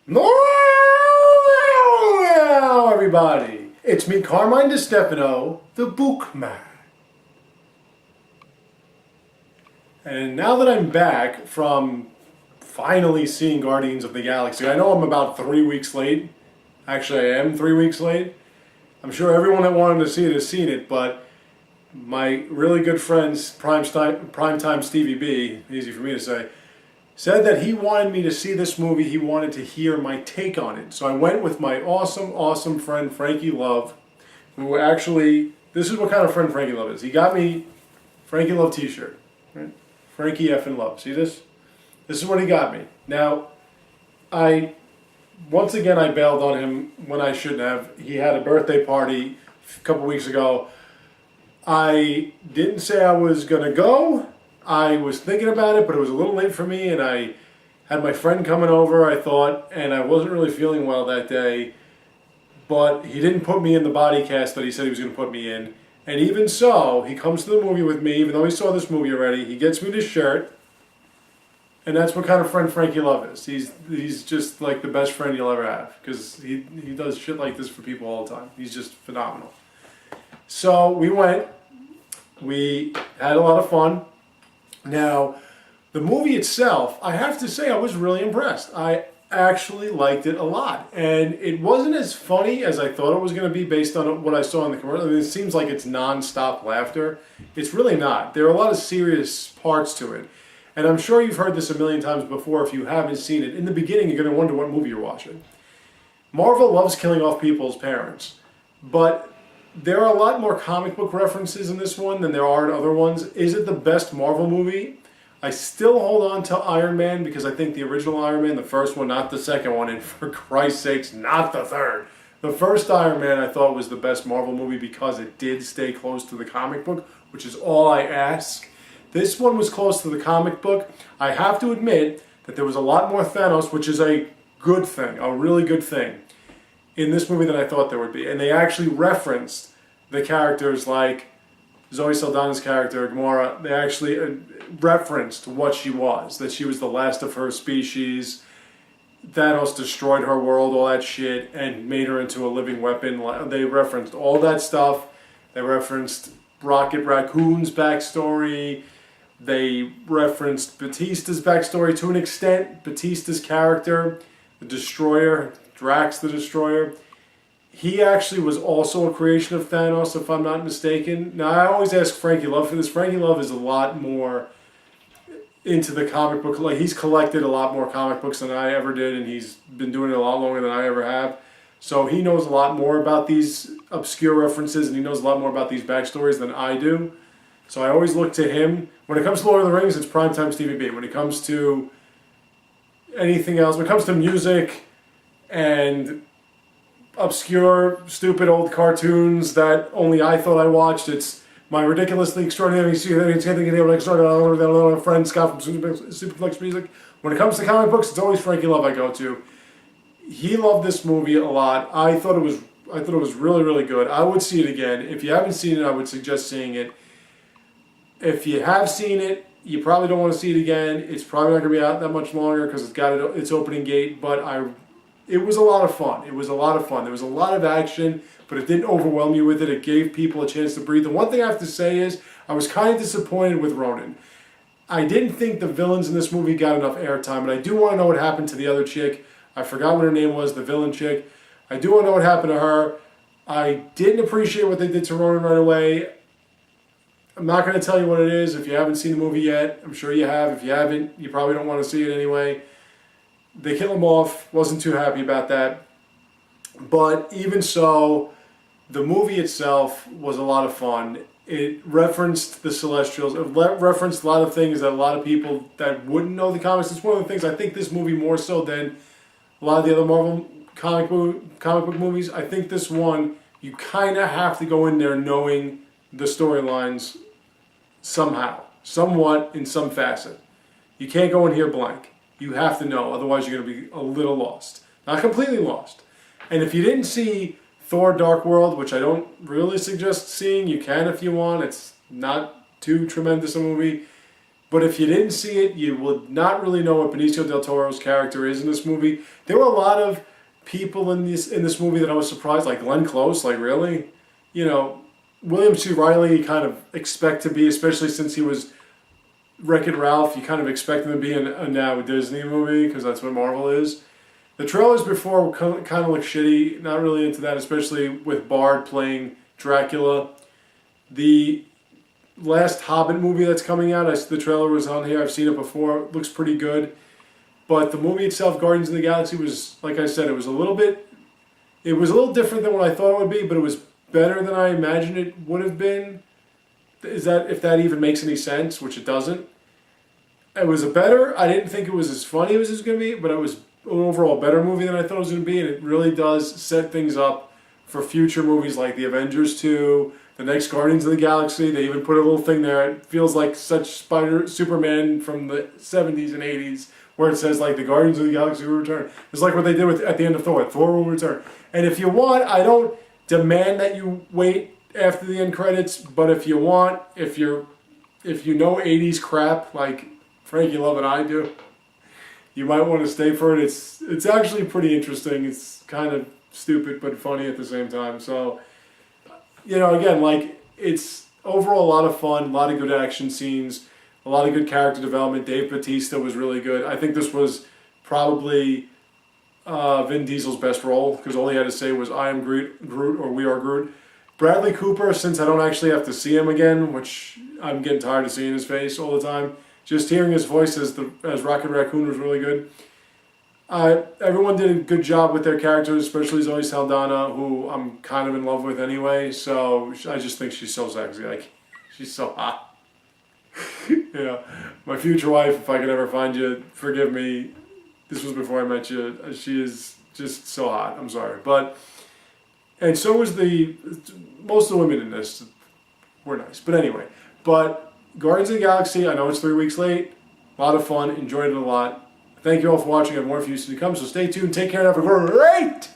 Hello, everybody. It's me, Carmine DeStefano, the Bookman. And now that I'm back from finally seeing Guardians of the Galaxy, I know I'm about 3 weeks late. Actually, I am 3 weeks late. I'm sure everyone that wanted to see it has seen it, but my really good friends, Primetime Stevie B, easy for me to say, said that he wanted me to see this movie. He wanted to hear my take on it. So I went with my awesome friend Frankie Love, who actually, this is what kind of friend Frankie Love is. He got me Frankie Love t-shirt. Right? Frankie effing Love. See this? This is what he got me. Now, once again I bailed on him when I shouldn't have. He had a birthday party a couple weeks ago. I didn't say I was going to go. I was thinking about it, but it was a little late for me, and I had my friend coming over, I thought, and I wasn't really feeling well that day, but he didn't put me in the body cast that he said he was going to put me in. And even so, he comes to the movie with me, even though he saw this movie already. He gets me this shirt, and that's what kind of friend Frankie Love is. He's just like the best friend you'll ever have, because he does shit like this for people all the time. He's just phenomenal. So we went. We had a lot of fun. Now, the movie itself, I have to say I was really impressed. I actually liked it a lot. And it wasn't as funny as I thought it was going to be based on what I saw in the commercial. I mean, it seems like it's non-stop laughter. It's really not. There are a lot of serious parts to it. And I'm sure you've heard this a million times before if you haven't seen it. In the beginning, you're going to wonder what movie you're watching. Marvel loves killing off people's parents. But there are a lot more comic book references in this one than there are in other ones. Is it the best Marvel movie? I still hold on to Iron Man because I think the original Iron Man, the first one, not the second one, and for Christ's sakes, not the third. The first Iron Man I thought was the best Marvel movie because it did stay close to the comic book, which is all I ask. This one was close to the comic book. I have to admit that there was a lot more Thanos, which is a good thing, a really good thing, in this movie than I thought there would be. And they actually referenced the characters like Zoe Saldana's character, Gamora. They actually referenced what she was, that she was the last of her species. Thanos destroyed her world, all that shit, and made her into a living weapon. They referenced all that stuff. They referenced Rocket Raccoon's backstory. They referenced Batista's backstory to an extent. Batista's character, the Destroyer, Drax the Destroyer, he actually was also a creation of Thanos, if I'm not mistaken. Now, I always ask Frankie Love for this. Frankie Love is a lot more into the comic book. Like, he's collected a lot more comic books than I ever did, and he's been doing it a lot longer than I ever have. So he knows a lot more about these obscure references, and he knows a lot more about these backstories than I do. So I always look to him. When it comes to Lord of the Rings, it's Primetime Stevie B. When it comes to anything else, when it comes to music and obscure, stupid old cartoons that only I thought I watched, it's my ridiculously extraordinary friend Scott from Superflex Music. When it comes to comic books, it's always Frankie Love I go to. He loved this movie a lot. I thought it was really good. I would see it again. If you haven't seen it, I would suggest seeing it. If you have seen it, you probably don't want to see it again. It's probably not going to be out that much longer because it's got its opening gate, but it was a lot of fun. It was a lot of fun. There was a lot of action, but it didn't overwhelm you with it. It gave people a chance to breathe. And one thing I have to say is, I was kind of disappointed with Ronan. I didn't think the villains in this movie got enough airtime, and I do want to know what happened to the other chick. I forgot what her name was, the villain chick. I do want to know what happened to her. I didn't appreciate what they did to Ronan right away. I'm not going to tell you what it is if you haven't seen the movie yet. I'm sure you have. If you haven't, you probably don't want to see it anyway. They kill him off. Wasn't too happy about that. But even so, the movie itself was a lot of fun. It referenced the Celestials. It referenced a lot of things that a lot of people that wouldn't know the comics. It's one of the things, I think this movie more so than a lot of the other Marvel comic book movies. I think this one, you kind of have to go in there knowing the storylines somehow, somewhat, in some facet. You can't go in here blank. You have to know, otherwise you're going to be a little lost. Not completely lost. And if you didn't see Thor Dark World, which I don't really suggest seeing, you can if you want. It's not too tremendous a movie. But if you didn't see it, you would not really know what Benicio del Toro's character is in this movie. There were a lot of people in this movie that I was surprised, like Glenn Close, like really? You know, William C. Reilly you kind of expect to be, especially since he was Wreck-It Ralph, you kind of expect him to be in a now Disney movie, because that's what Marvel is. The trailers before kind of look shitty, not really into that, especially with Bard playing Dracula. The last Hobbit movie that's coming out, the trailer was on here, I've seen it before, it looks pretty good. But the movie itself, Guardians of the Galaxy, was, like I said, it was a little different than what I thought it would be, but it was better than I imagined it would have been. If that even makes any sense, which it doesn't. It was I didn't think it was as funny as it was going to be, but it was an overall better movie than I thought it was going to be, and it really does set things up for future movies like The Avengers 2, the next Guardians of the Galaxy. They even put a little thing there. It feels like such Superman from the 70s and 80s, where it says like the Guardians of the Galaxy will return. It's like what they did at the end of Thor. Thor will return. And if you want, I don't demand that you wait after the end credits, but if you want, if you know 80s crap like Frankie Love and I do, you might want to stay for it. It's actually pretty interesting. It's kind of stupid but funny at the same time. So, you know, again, like, it's overall a lot of fun, a lot of good action scenes, a lot of good character development. Dave Bautista was really good. I think this was probably Vin Diesel's best role, because all he had to say was "I am Groot" or "We are Groot." Bradley Cooper, since I don't actually have to see him again, which I'm getting tired of seeing his face all the time, just hearing his voice as Rocket Raccoon was really good. Everyone did a good job with their characters, especially Zoe Saldana, who I'm kind of in love with anyway. So I just think she's so sexy. Like, she's so hot. Yeah, my future wife, if I could ever find you, forgive me. This was before I met you. She is just so hot. I'm sorry, and so was most of the women in this were nice. But anyway, Guardians of the Galaxy, I know it's 3 weeks late. A lot of fun. Enjoyed it a lot. Thank you all for watching. I have more for you to come, so stay tuned. Take care and have a great